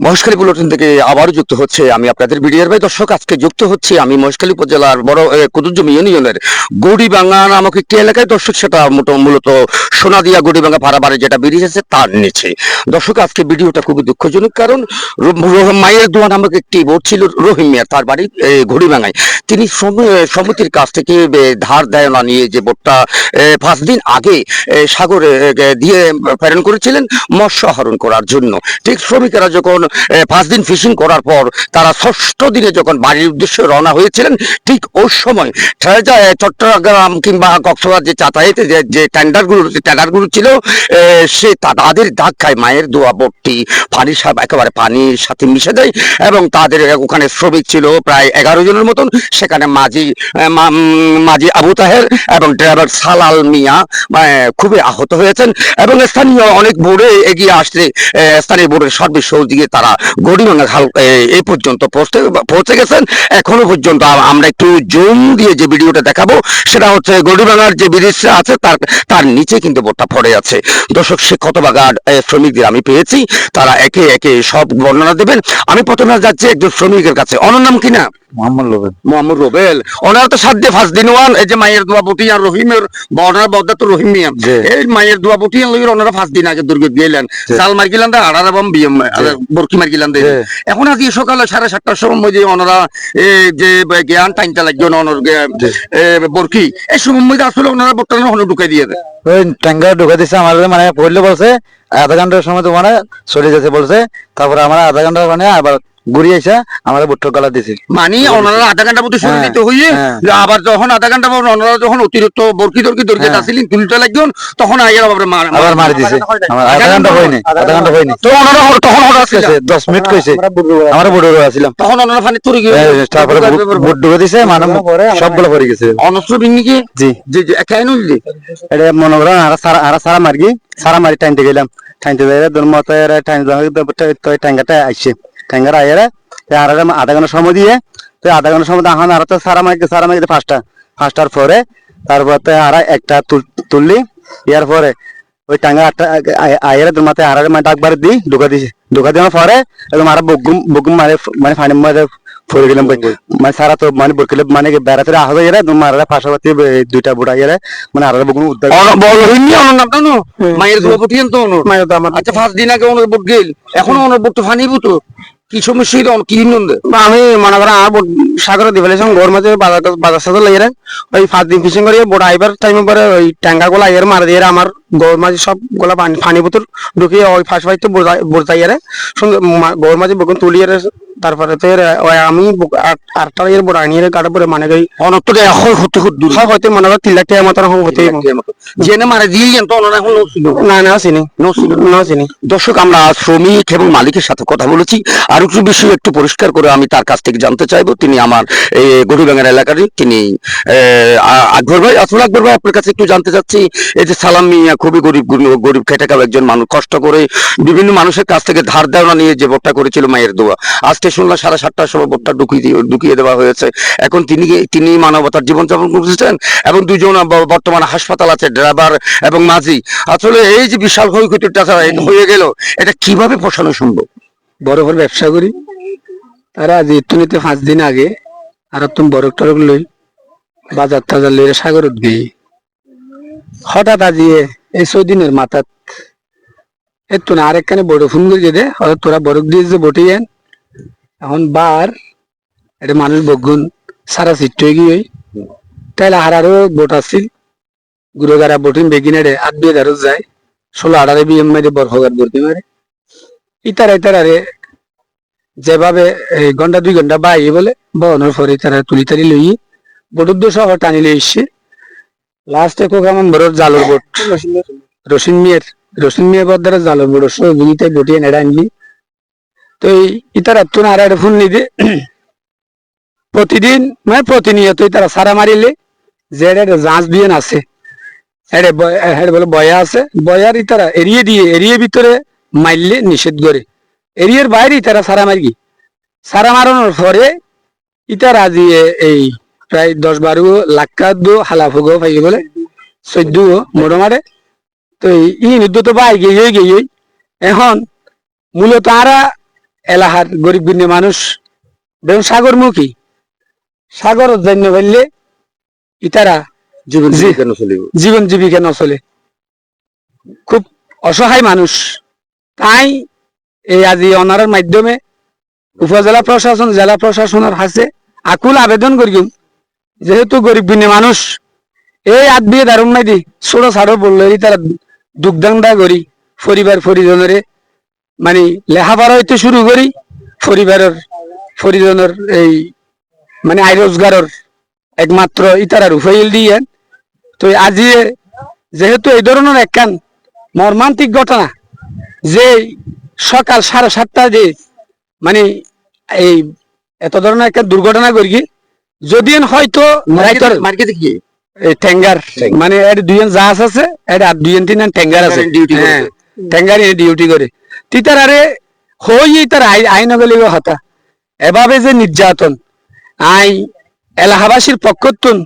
Maheshkhali bulletin থেকে আবারও যুক্ত হচ্ছে আমি আপনাদের বিডিআর ভাই। দর্শক, আজকে যুক্ত হচ্ছে আমি মহেশখালী উপজেলার বড় কুতুবজমি ইউনিয়নের গড়িবাঙ্গা নামক একটি এলাকায়। দর্শক, সেটা মূলত সোনাদিয়া গড়িবাঙ্গা পারাবারে যেটা ব্রিজ আছে তার নিচে। দর্শক, আজকে ভিডিওটা খুবই দুঃখজনক, কারণ মায়ের দোয়া নামক একটি বোট ছিল রহিম মিয়ার, তার বাড়ি ঘড়িবাঙ্গায়। তিনি সমিতির কাছ থেকে ধার দেয়না নিয়ে যে বোটটা 5 দিন আগে সাগরে দিয়ে প্রেরণ করেছিলেন মৎস্য আহরণ করার জন্য। ঠিক শ্রমিকেরা যখন 5 দিন ফিশিং করার পর তারা 6ষ্ঠ দিনে যখন বাড়ির উদ্দেশ্যে রওনা হয়েছিলেন, ঠিক ওই সময় চট্টগ্রাম কিংবা কক্সবাজার যে যাতায়াতে যে ট্যান্ডারগুলো ছিল, সে তাদের ধাক্কায় মায়ের দোয়া বোটটি একেবারে পানির সাথে মিশে যায় এবং তাদের ওখানে শ্রমিক ছিল প্রায় 11 জনের মতন। সেখানে মাঝি আবু তাহের এবং ড্রাইভার সালাল মিয়া খুবই আহত হয়েছেন এবং স্থানীয় অনেক বোর্ডে এগিয়ে আসলে স্থানীয় বোর্ডের সার্বিক সহযোগিতায় তারা গড়িবাঙ্গা খাল এই পর্যন্ত পৌঁছে গেছেন। এখনো পর্যন্ত আমরা একটু জুম দিয়ে যে ভিডিওটা দেখাবো, সেটা হচ্ছে গড়িবাঙ্গার যে ব্রিজটা আছে তার নিচে কিন্তু বোটটা পড়ে আছে। দর্শক, সে কতবাগার শ্রমিকদের আমি পেয়েছি, তারা একে একে সব বর্ণনা দেবেন। আমি প্রথমে যাচ্ছি একজন শ্রমিকের কাছে। ওনার নাম কিনা? মোহাম্মদ রুবেল। ওনার তো 7 দিয়ে 5 দিন ওয়ান এই যে মায়ের দোয়া বুটি আর রহিমের বর্ণার বদ্দা তো রহিম মিয়া, এই মায়ের দোয়া বুটি আর ওনারা 5 দিন আগে দুর্গ গেলেন, জাল মার গেলেন দা আড়ার এবং বরকি মার গেলেন। এখন আজ সকালে 7:30টার সময় যে ওনারা যে জ্ঞান টাইমটা লাগবে ওনার বরকি, এই সময় আসলে ওনারা বর্তমানে হলো ঢুকাই দিয়ে দেয়। ওই ট্যাঙ্কার ঢুকে দিচ্ছে আমার, মানে পড়লে বলছে আধা ঘন্টার সময় তো মানে চলে যেতে বলছে। তারপরে আমার আধা ঘন্টা মানে আবার ঘুরি এসে আমার বুট্টোর গলা দিছে। মানে ওনারা আধা ঘন্টা মতো শুরু দিতে হইয়ে আবার যখন আধা ঘন্টা পর ওনারা যখন অতিরিক্ত বরকি দরকি আসছিলেন তুলতে লাগবেন, তখন আবার আবার মারি দিছে। আমার আধা ঘন্টা হয়নি তো ওনারা তখন ওরা আছে 10 মিনিট কইছে। আমরা বুড়ো আছিলাম তখন ওনারা পানি তুলে গিয়ে তারপরে বুট ঢুকে দিছে, মানে সবগুলো পড়ে গেছে। অনস্ত্র বিন্নি কি জি জি জি একাই নইলি এটা মনে করেন আর সারা মারি টাইনতে গেলাম। টাইনতে যাই তোর মতো ট্যাঙ্কাটা আসছে। ট্যাঙ্কার আইয়ারে আর আধা ঘন্টা সময় দিয়ে তো আধা ঘন্টা সময় এখন আর তো সারা মারি 5টার পরে তারপর আর একটা তুললি। ইয়ার পরে ওই টাঙ্গা আইয়ারে তোর মাথায় আর ডাকবার দিই ঢুকা দেওয়ার পরে একদম আর বগুম মানে ফানি মারে পড়ে গেলাম। মানে সারা তো মানে বরকিলে মানে বেড়াতে আহত হয়ে তোমার পাশাপাশি 2টা বুড়া ইয়ে মানে আর বগুম উদ্ধার মায়ের দোয়া বুটিয়েন তো মায়ের দাম। আচ্ছা, 5 দিন আগে ওনার বুট গেল, এখনো ওনার বুট তো ফানিবো তো কি সমস্যা হইল কি নন্দে? আমি মনে করেন আমার সাগরে দিয়ে ফেলেছিলাম ঘর মাঝে বাজার সাথে লাগিয়ে ওই 5 দিন ফিশিং করিয়ে বোট আইবার টাইমে পরে ওই ট্যাঙ্কা গুলা আইয়ার মারা দিয়ে আমার গৌর মাঝে সব গোলা পানি বোতল ঢুকিয়ে ওই ফাঁস ফাইতে বোরতাইয়ারে সুন্দর গৌর মাঝে বকুন তুলিয়ে তারপরে তো আমি 8টা ইয়ের বোট আনিয়ে কাটা পরে মানে অনত্তর এখন হতে দূর সব হইতে মনে করেন 3 লাখ টাকা মতো হতে জেনে মারা দিয়ে তো ওনারা এখন না চিনি। দর্শক, আমরা শ্রমিক এবং মালিকের সাথে কথা বলেছি। আর একটু বিষয় একটু পরিষ্কার করে আমি তার কাছ থেকে জানতে চাইবো। তিনি আমার গড়িবাঙ্গার এলাকারই, তিনি আকবর ভাই। আসলে আকবর ভাই, আপনার কাছে একটু জানতে চাচ্ছি, এই যে সালাম মিয়া খুবই গরিব খেটে খাওয়া একজন মানুষ, কষ্ট করে বিভিন্ন মানুষের কাছ থেকে ধার দেওয়া নিয়ে যে ভোটটা করেছিল মায়ের দোয়া, আজকে শুনলাম 7:30টার সময় ভোটটা ঢুকিয়ে দেওয়া হয়েছে। এখন তিনি মানবতার জীবনযাপন করতেছেন এবং 2জন বর্তমানে হাসপাতাল আছে, ড্রাইভার এবং মাঝি। আসলে এই যে বিশাল ক্ষয়ক্ষতিটা হয়ে গেল, এটা কিভাবে পোষানো সম্ভব? বড় বড় ব্যবসা করি তারা আজ ইতুনিতে 5 দিন আগে আর তুমি বরফ টরক লই বাজার টাজার লই সাগরত গিয়ে হঠাৎ আজিয়ে এই 6 দিনের মাথাত এত না আরেকখানে বড় ফোন করে দে তোরা বরফ দিয়ে যে বটিয়েন এখন বার এটা মানুষ বগুন সারা সিট হয়ে গিয়ে তাইলে আরো বোট আসছিল গুরুগারা বোটিং বেগিনারে 8-2 যায় 16-18 বিএম মারে বরফগার ভর্তি মারে ইতারে যেভাবে ঘন্টা 2 ঘন্টা বাইয়ে বলে বহনের পরে তারা তুলি লই বোটের দোষ টানি লই এসছে। লাস্টে কোকামান বড় জালর বোট রসিন মিয়ার বদ্দারা জালর বোট বুঝিতে বটিয়ে নেড়া আনলি তো ইতারা তো আর একটা ফোন নিদে প্রতিদিন মানে প্রতিনিয়ত তারা সারা মারিলে যে জাঁচ বিয়েন আছে বলে বয়া আছে বয়ার ইতারা এরিয়ে ভিতরে মারলে নিষেধ করে এরিয়ার বাইরে তারা সারা মারি সারা মারানোর পরে ইতারা আজিয়ে এই প্রায় 10-12 লাখ হালাফুগো পাই বলে 14 মোড় মারে তো ই নিদ্য তো বাই গিয়ে এখন মূলত তারা এলাহার গরিব বিন্দু মানুষ বেগুন সাগরমুখী সাগর জন্য বললে ইতারা জীবন জি। জীবিকা নচলিব। জীবন জীবিকা নচলে খুব অসহায় মানুষ তাই এই আজি অনারের মাধ্যমে উপজেলা প্রশাসন জেলা প্রশাসনের কাছে আকুল আবেদন করিম যেহেতু গরিব বিনে মানুষ এই আদ বিয়ে দারুম নাই দি ছোট ছাড়ো বললে তারা দুগ্ধান্দা করি পরিবার পরিজনের মানে লেখাপড়া হইতে শুরু করি পরিজনের এই মানে আয় রোজগারের একমাত্র ইতারার উফাইল দিয়ে তো আজি যেহেতু এই ধরনের একখান মর্মান্তিক ঘটনা যে সকাল 7:30 যে মানে এই এত ধরনের একটা দুর্ঘটনা করি যদি হয়তো রাইতর মার্কেটে কি এই ট্যাঙ্গার মানে এর দুইজন জাহাজ আছে এর আর দুইজন তিন ট্যাঙ্গার আছে ডিউটি করে। হ্যাঁ ট্যাঙ্গার ডিউটি করে তিতার আরে হই তার আইন গেলিব হতা এভাবে যে নির্যাতন আই এলাহাবাসীর পক্ষতুন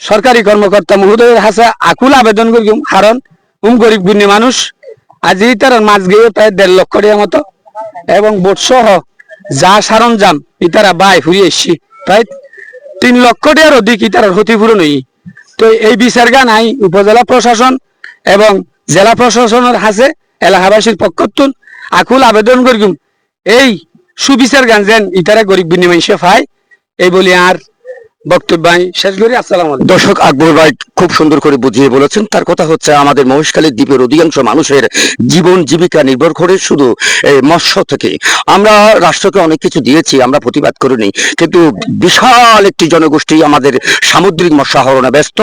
সরকারি কর্মকর্তা মহোদয়ের হাসা আকুল আবেদন করি কারণ গরিব গুণী মানুষ আজি তার মাছ গিয়ে প্রায় 1.5 লক্ষ টাকা মতো এবং বোট সহ যা সরঞ্জাম ইতারা বাই ফুরিয়ে এসছি প্রায় 3 লক্ষ টাকার অধিক ইতার ক্ষতিপূরণ হই তো এই বিচার গান আই উপজেলা প্রশাসন এবং জেলা প্রশাসনের হাসে এলাকাবাসীর পক্ষতুন আকুল আবেদন করিম এই সুবিচার গান যেন ইতারা গরিব বিনিময় পায় এই বলি আর বক্তব্য আমি শেষ করি। আসসালামু আলাইকুম। দর্শক আকবর ভাই খুব সুন্দর করে বুঝিয়ে বলেছেন। তার কথা হচ্ছে আমাদের মহেশখালী দ্বীপের অধিকাংশ মানুষের জীবন জীবিকা নির্ভর করে শুধু এই মৎস্য থেকে। আমরা রাষ্ট্রকে অনেক কিছু দিয়েছি, আমরা প্রতিবাদ করিনি, কিন্তু বিশাল একটি জনগোষ্ঠী আমাদের সামুদ্রিক মৎস্য আহরণে ব্যস্ত।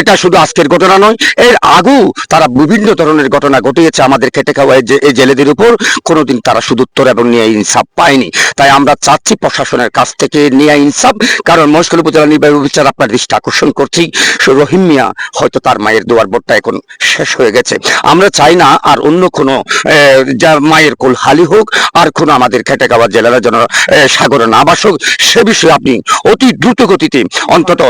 এটা শুধু আজকের ঘটনা নয়, এর আগেও তারা বিভিন্ন ধরনের ঘটনা ঘটিয়েছে আমাদের খেটে খাওয়া এই জেলেদের উপর। কোনোদিন তারা সুদুত্তর এবং ন্যায় ইনসাফ পায়নি। তাই আমরা চাচ্ছি প্রশাসনের কাছ থেকে ন্যায় ইনসাফ। কারণ মহেশখালী উপজেলা নির্বাহী অফিসার আপনার দৃষ্টি আকর্ষণ করছি, রহিম মিয়া হয়তো তার মায়ের দোয়ার বোর্ডটা এখন শেষ হয়ে গেছে। আমরা চাই না আর অন্য কোনো যা মায়ের কোল হালি হোক, আর কোনো আমাদের খেটে খাওয়া জেলেরা যেন সাগরে না বাসুক। সে বিষয়ে আপনি অতি দ্রুত গতিতে অন্তত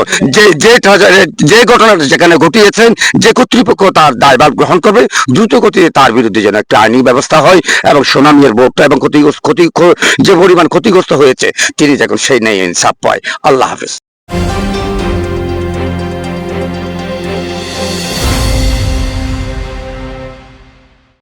যে ঘটনাটা যেখানে ঘটিয়েছেন, যে কর্তৃপক্ষ তার দায়ভার গ্রহণ করবে, দ্রুত গতিতে তার বিরুদ্ধে যেন একটা আইনি ব্যবস্থা হয় এবং সোনামিয়ার বোর্ডটা এবং যে পরিমাণ ক্ষতিগ্রস্ত হয়েছে তিনি যখন সেই ন্যায় ইনসাফ পায়। আল্লাহ হাফেজ।